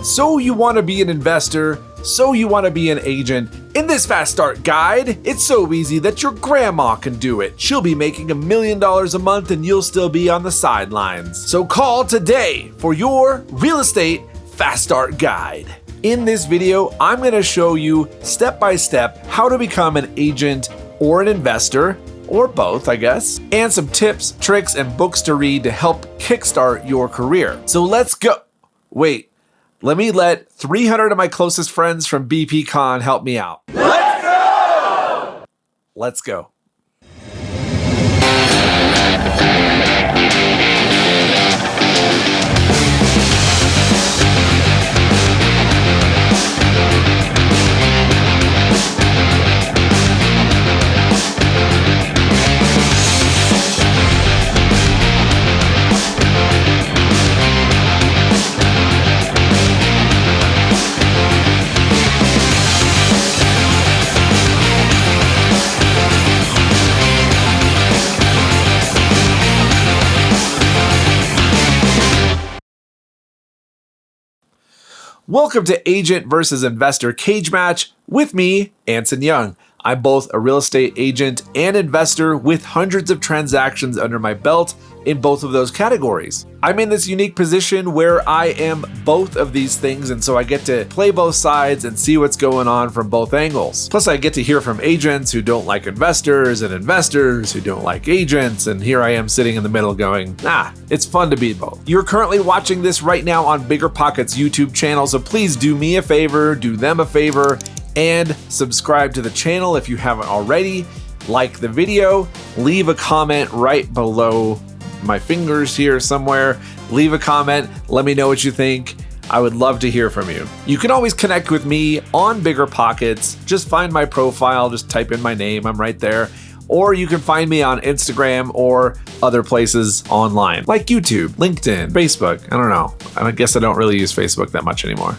So you want to be an investor? So you want to be an agent? In this Fast Start guide, it's so easy that your grandma can do it. She'll be making $1 million a month and you'll still be on the sidelines. So call today for your real estate Fast Start guide. In this video, I'm going to show you step by step how to become an agent or an investor, or both, I guess, and some tips, tricks, and books to read to help kickstart your career. So let's go. Wait, let me let 300 of my closest friends from BPCon help me out. Let's go! Let's go. Welcome to Agent versus Investor Cage Match with me, Anson Young. I'm both a real estate agent and investor with hundreds of transactions under my belt in both of those categories. I'm in this unique position where I am both of these things, and so I get to play both sides and see what's going on from both angles. Plus, I get to hear from agents who don't like investors and investors who don't like agents, and here I am sitting in the middle going, it's fun to be both. You're currently watching this right now on BiggerPockets YouTube channel, so please do me a favor, do them a favor, and subscribe to the channel if you haven't already. Like the video, leave a comment right below my fingers here somewhere. Leave a comment, let me know what you think. I would love to hear from you. You can always connect with me on BiggerPockets. Just find my profile, just type in my name, I'm right there. Or you can find me on Instagram or other places online, like YouTube, LinkedIn, Facebook. I don't know. I guess I don't really use Facebook that much anymore.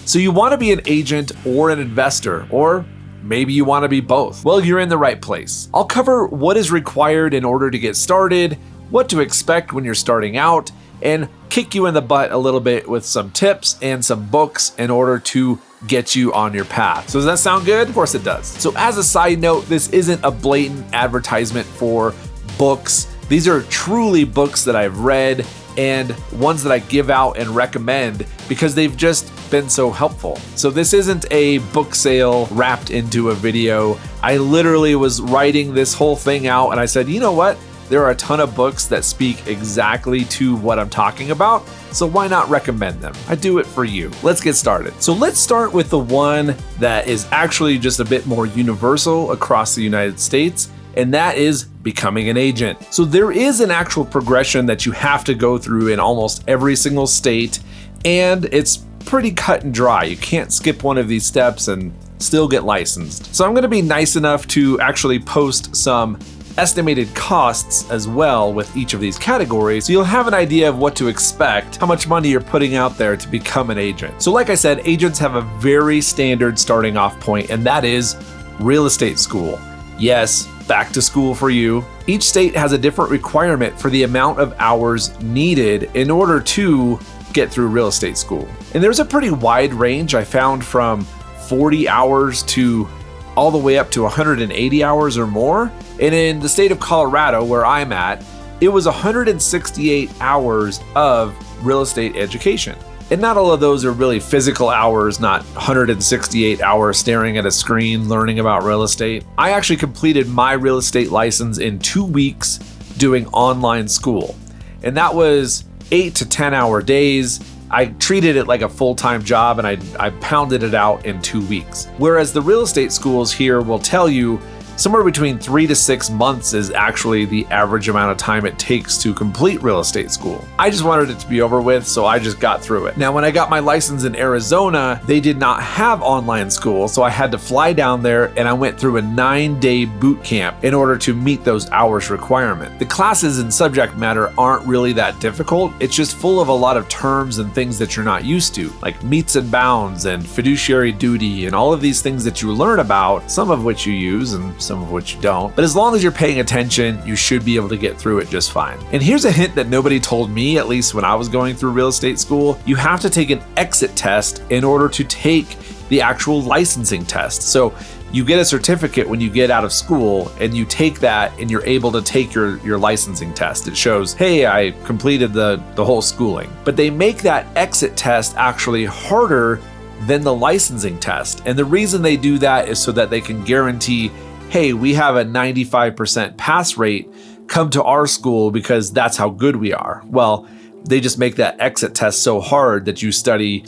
So you want to be an agent or an investor, or maybe you want to be both. Well, you're in the right place. I'll cover what is required in order to get started, what to expect when you're starting out, and kick you in the butt a little bit with some tips and some books in order to get you on your path. So does that sound good? Of course it does. So as a side note, this isn't a blatant advertisement for books. These are truly books that I've read and ones that I give out and recommend because they've just been so helpful. So this isn't a book sale wrapped into a video. I literally was writing this whole thing out and I said, you know what? There are a ton of books that speak exactly to what I'm talking about, so why not recommend them? I do it for you. Let's get started. So let's start with the one that is actually just a bit more universal across the United States, and that is becoming an agent. So there is an actual progression that you have to go through in almost every single state, and it's pretty cut and dry. You can't skip one of these steps and still get licensed. So I'm gonna be nice enough to actually post some estimated costs as well with each of these categories, so you'll have an idea of what to expect, how much money you're putting out there to become an agent. So like I said, agents have a very standard starting off point, and that is real estate school. Yes, back to school for you. Each state has a different requirement for the amount of hours needed in order to get through real estate school. And there's a pretty wide range. I found from 40 hours to all the way up to 180 hours or more. And in the state of Colorado, where I'm at, it was 168 hours of real estate education. And not all of those are really physical hours, not 168 hours staring at a screen learning about real estate. I actually completed my real estate license in 2 weeks doing online school. And that was 8 to 10 hour days. I treated it like a full-time job and I pounded it out in 2 weeks. Whereas the real estate schools here will tell you somewhere between 3 to 6 months is actually the average amount of time it takes to complete real estate school. I just wanted it to be over with, so I just got through it. Now, when I got my license in Arizona, they did not have online school, so I had to fly down there and I went through a 9-day boot camp in order to meet those hours requirement. The classes and subject matter aren't really that difficult. It's just full of a lot of terms and things that you're not used to, like meets and bounds and fiduciary duty and all of these things that you learn about, some of which you use and some of which you don't. But as long as you're paying attention, you should be able to get through it just fine. And here's a hint that nobody told me, at least when I was going through real estate school. You have to take an exit test in order to take the actual licensing test. So you get a certificate when you get out of school, and you take that and you're able to take your licensing test. It shows, hey, I completed the whole schooling. But they make that exit test actually harder than the licensing test. And the reason they do that is so that they can guarantee, hey, we have a 95% pass rate, come to our school because that's how good we are. Well, they just make that exit test so hard that you study,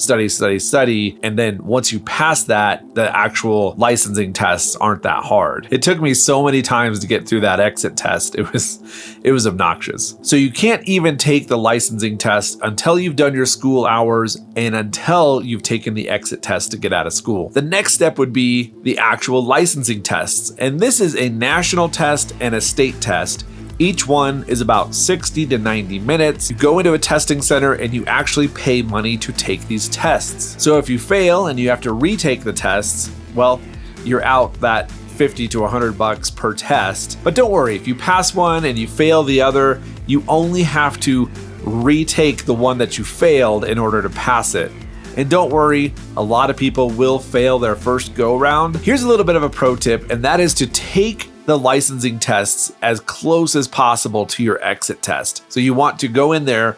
and then once you pass that, the actual licensing tests aren't that hard. It took me so many times to get through that exit test. It was obnoxious. So you can't even take the licensing test until you've done your school hours and until you've taken the exit test to get out of school. The next step would be the actual licensing tests. And this is a national test and a state test. Each one is about 60 to 90 minutes. You go into a testing center and you actually pay money to take these tests. So if you fail and you have to retake the tests, well, you're out that 50 to $100 per test. But don't worry, if you pass one and you fail the other, you only have to retake the one that you failed in order to pass it. And don't worry, a lot of people will fail their first go round. Here's a little bit of a pro tip, and that is to take the licensing tests as close as possible to your exit test. So you want to go in there,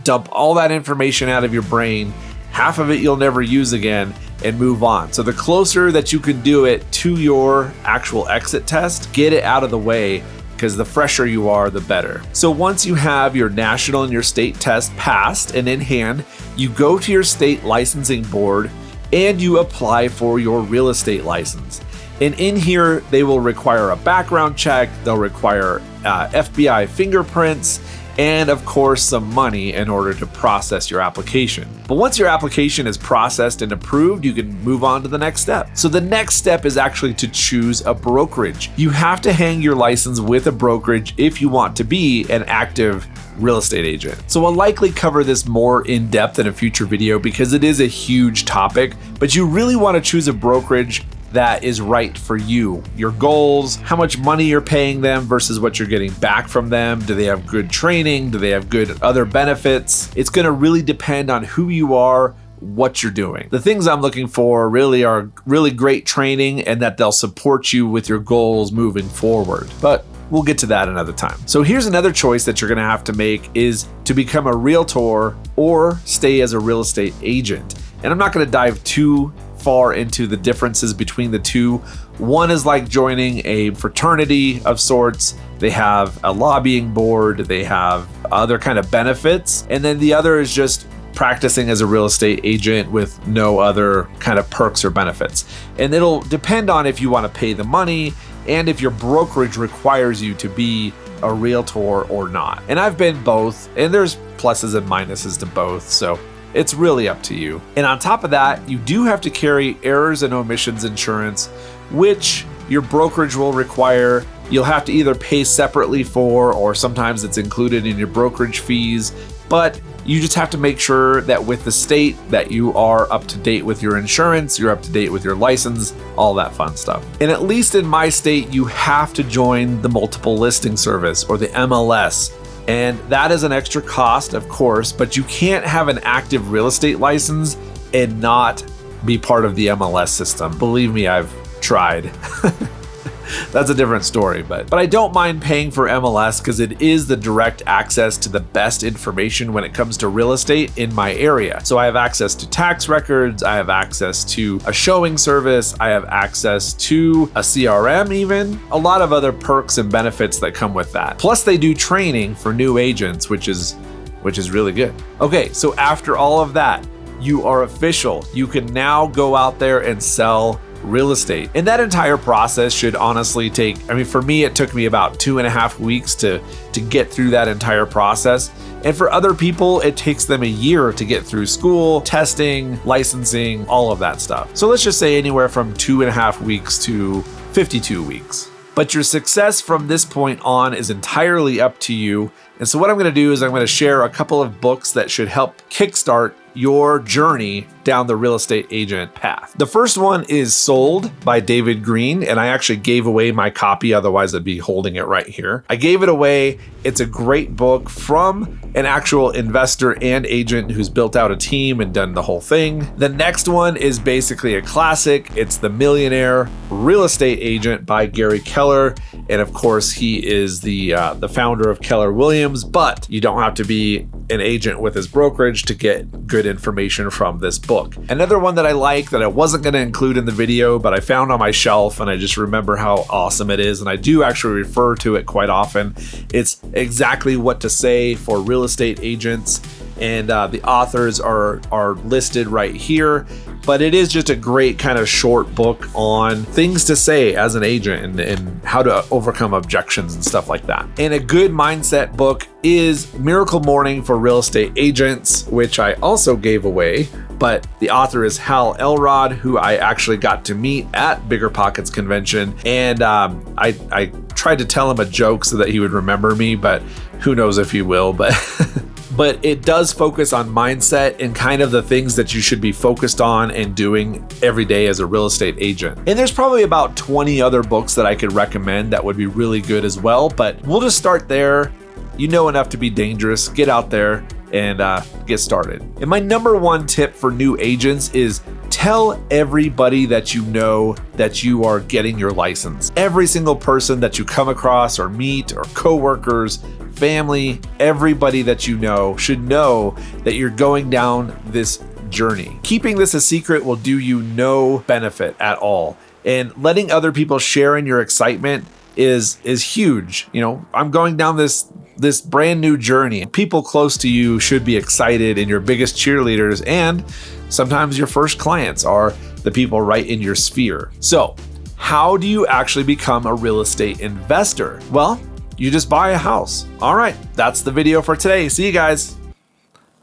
dump all that information out of your brain, half of it you'll never use again, and move on. So the closer that you can do it to your actual exit test, get it out of the way, because the fresher you are, the better. So once you have your national and your state test passed and in hand, you go to your state licensing board and you apply for your real estate license. And in here, they will require a background check, they'll require FBI fingerprints, and of course some money in order to process your application. But once your application is processed and approved, you can move on to the next step. So the next step is actually to choose a brokerage. You have to hang your license with a brokerage if you want to be an active real estate agent. So I'll likely cover this more in depth in a future video because it is a huge topic, but you really want to choose a brokerage that is right for you, your goals, how much money you're paying them versus what you're getting back from them. Do they have good training? Do they have good other benefits? It's going to really depend on who you are, what you're doing. The things I'm looking for really are really great training and that they'll support you with your goals moving forward. But we'll get to that another time. So here's another choice that you're going to have to make is to become a realtor or stay as a real estate agent. And I'm not going to dive too far into the differences between the two. One is like joining a fraternity of sorts. They have a lobbying board, they have other kind of benefits. And then the other is just practicing as a real estate agent with no other kind of perks or benefits. And it'll depend on if you want to pay the money and if your brokerage requires you to be a realtor or not. And I've been both, and there's pluses and minuses to both. So it's really up to you. And on top of that, you do have to carry errors and omissions insurance, which your brokerage will require. You'll have to either pay separately for, or sometimes it's included in your brokerage fees. But you just have to make sure that with the state that you are up to date with your insurance, you're up to date with your license, all that fun stuff. And at least in my state, you have to join the multiple listing service or the MLS. And that is an extra cost, of course, but you can't have an active real estate license and not be part of the MLS system. Believe me, I've tried. That's a different story, but I don't mind paying for MLS because it is the direct access to the best information when it comes to real estate in my area. So I have access to tax records, I have access to a showing service, I have access to a CRM even, a lot of other perks and benefits that come with that. Plus they do training for new agents, which is really good. Okay, so after all of that, you are official. You can now go out there and sell real estate. And that entire process should honestly take, for me, it took me about 2.5 weeks to get through that entire process. And for other people, it takes them a year to get through school, testing, licensing, all of that stuff. So let's just say anywhere from 2.5 weeks to 52 weeks. But your success from this point on is entirely up to you. And so what I'm going to do is I'm going to share a couple of books that should help kickstart your journey down the real estate agent path. The first one is Sold by David Green, and I actually gave away my copy, otherwise I'd be holding it right here. I gave it away. It's a great book from an actual investor and agent who's built out a team and done the whole thing. The next one is basically a classic. It's The Millionaire Real Estate Agent by Gary Keller. And of course, he is the founder of Keller Williams, but you don't have to be an agent with his brokerage to get good information from this book. Another one that I like that I wasn't going to include in the video, but I found on my shelf and I just remember how awesome it is. And I do actually refer to it quite often. It's Exactly What to Say for Real Estate Agents. And the authors are listed right here. But it is just a great kind of short book on things to say as an agent and how to overcome objections and stuff like that. And a good mindset book is Miracle Morning for Real Estate Agents, which I also gave away. But the author is Hal Elrod, who I actually got to meet at BiggerPockets convention. And I tried to tell him a joke so that he would remember me, but who knows if he will. But it does focus on mindset and kind of the things that you should be focused on and doing every day as a real estate agent. And there's probably about 20 other books that I could recommend that would be really good as well, but we'll just start there. You know enough to be dangerous. Get out there and get started. And my number one tip for new agents is tell everybody that you know that you are getting your license. Every single person that you come across or meet or coworkers, family, everybody that you know should know that you're going down this journey. Keeping this a secret will do you no benefit at all. And letting other people share in your excitement is huge. You know, I'm going down this brand new journey. People close to you should be excited, and your biggest cheerleaders and sometimes your first clients are the people right in your sphere. So, how do you actually become a real estate investor? Well, you just buy a house. All right, that's the video for today. See you guys.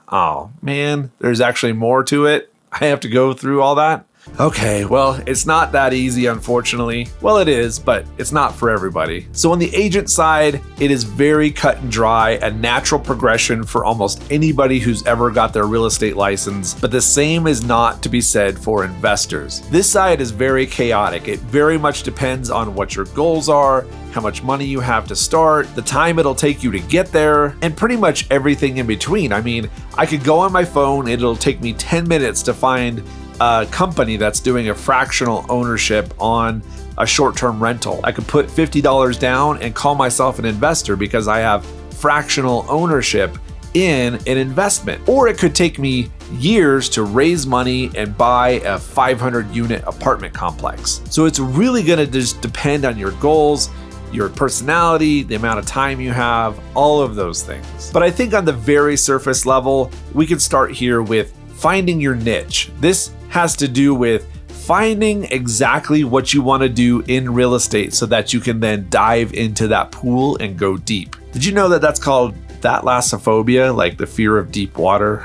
Oh man, there's actually more to it. I have to go through all that. Okay, well, it's not that easy, unfortunately. Well, it is, but it's not for everybody. So on the agent side, it is very cut and dry, a natural progression for almost anybody who's ever got their real estate license, but the same is not to be said for investors. This side is very chaotic. It very much depends on what your goals are, how much money you have to start, the time it'll take you to get there, and pretty much everything in between. I mean, I could go on my phone, it'll take me 10 minutes to find a company that's doing a fractional ownership on a short-term rental. I could put $50 down and call myself an investor because I have fractional ownership in an investment. Or it could take me years to raise money and buy a 500-unit apartment complex. So it's really gonna just depend on your goals, your personality, the amount of time you have, all of those things. But I think on the very surface level, we could start here with finding your niche. This has to do with finding exactly what you want to do in real estate so that you can then dive into that pool and go deep. Did you know that that's called thalassophobia, like the fear of deep water?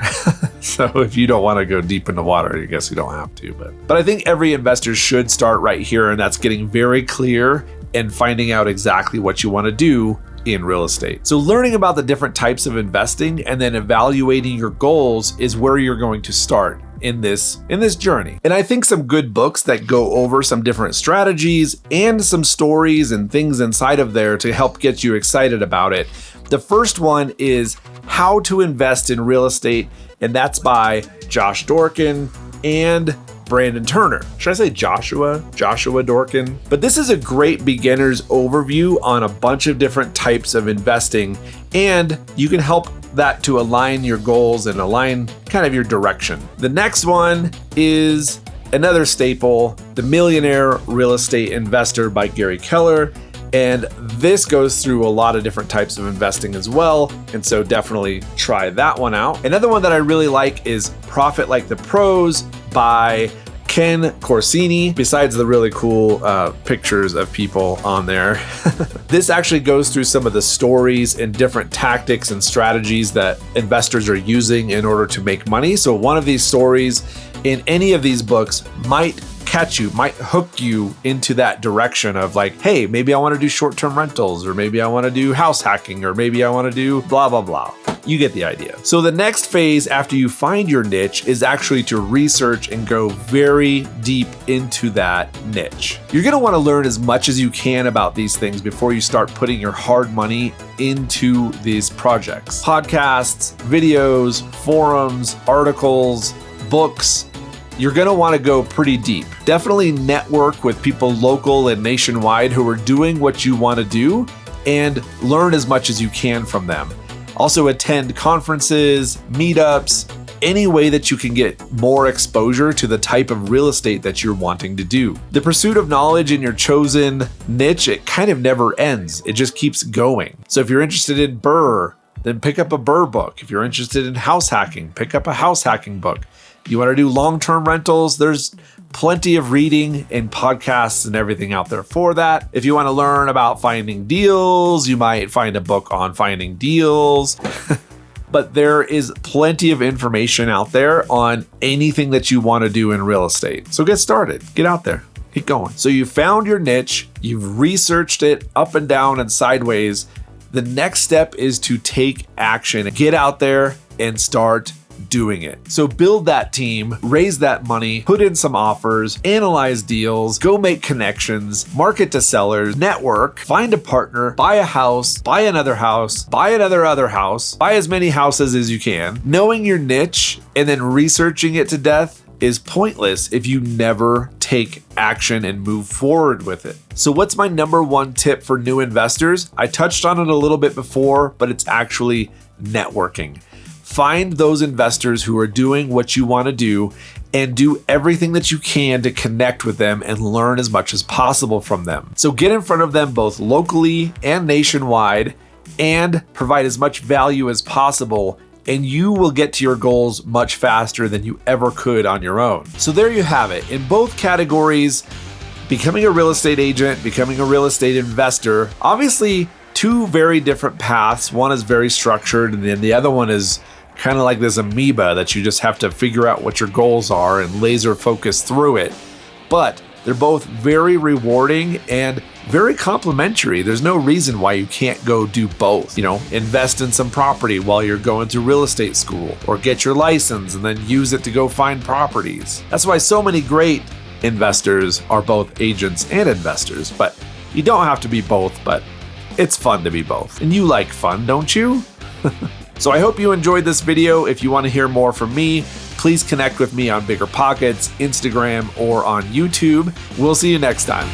So if you don't want to go deep into water, I guess you don't have to. But I think every investor should start right here, and that's getting very clear and finding out exactly what you want to do in real estate. So learning about the different types of investing and then evaluating your goals is where you're going to start in this journey. And I think some good books that go over some different strategies and some stories and things inside of there to help get you excited about it. The first one is How to Invest in Real Estate, and that's by Josh Dorkin and Brandon Turner. Should I say Joshua Dorkin? But this is a great beginner's overview on a bunch of different types of investing, and you can help that to align your goals and align kind of your direction. The next one is another staple, The Millionaire Real Estate Investor by Gary Keller. And this goes through a lot of different types of investing as well. And so definitely try that one out. Another one that I really like is Profit Like the Pros by Ken Corsini, besides the really cool pictures of people on there. This actually goes through some of the stories and different tactics and strategies that investors are using in order to make money. So one of these stories in any of these books might catch you, might hook you into that direction of like, hey, maybe I want to do short-term rentals, or maybe I want to do house hacking, or maybe I want to do blah, blah, blah. You get the idea. So the next phase after you find your niche is actually to research and go very deep into that niche. You're going to want to learn as much as you can about these things before you start putting your hard money into these projects. Podcasts, videos, forums, articles, books. You're going to want to go pretty deep. Definitely network with people local and nationwide who are doing what you want to do and learn as much as you can from them. Also attend conferences, meetups, any way that you can get more exposure to the type of real estate that you're wanting to do. The pursuit of knowledge in your chosen niche, it kind of never ends. It just keeps going. So if you're interested in BRRRR, then pick up a BRRRR book. If you're interested in house hacking, pick up a house hacking book. You want to do long-term rentals, there's plenty of reading and podcasts and everything out there for that. If you want to learn about finding deals, you might find a book on finding deals. But there is plenty of information out there on anything that you want to do in real estate. So get started, get out there, get going. So you found your niche, you've researched it up and down and sideways. The next step is to take action, get out there and start doing it. So build that team, raise that money, put in some offers, analyze deals, go make connections, market to sellers, network, find a partner, buy a house, buy another house, buy another house, buy as many houses as you can. Knowing your niche and then researching it to death is pointless if you never take action and move forward with it. So what's my number one tip for new investors? I touched on it a little bit before, but it's actually networking. Find those investors who are doing what you want to do and do everything that you can to connect with them and learn as much as possible from them. So get in front of them both locally and nationwide and provide as much value as possible, and you will get to your goals much faster than you ever could on your own. So there you have it. In both categories, becoming a real estate agent, becoming a real estate investor, obviously two very different paths. One is very structured, and then the other one is kind of like this amoeba that you just have to figure out what your goals are and laser focus through it. But they're both very rewarding and very complementary. There's no reason why you can't go do both. Invest in some property while you're going through real estate school, or get your license and then use it to go find properties. That's why so many great investors are both agents and investors. But you don't have to be both, but it's fun to be both. And you like fun, don't you? So I hope you enjoyed this video. If you want to hear more from me, please connect with me on BiggerPockets, Instagram, or on YouTube. We'll see you next time.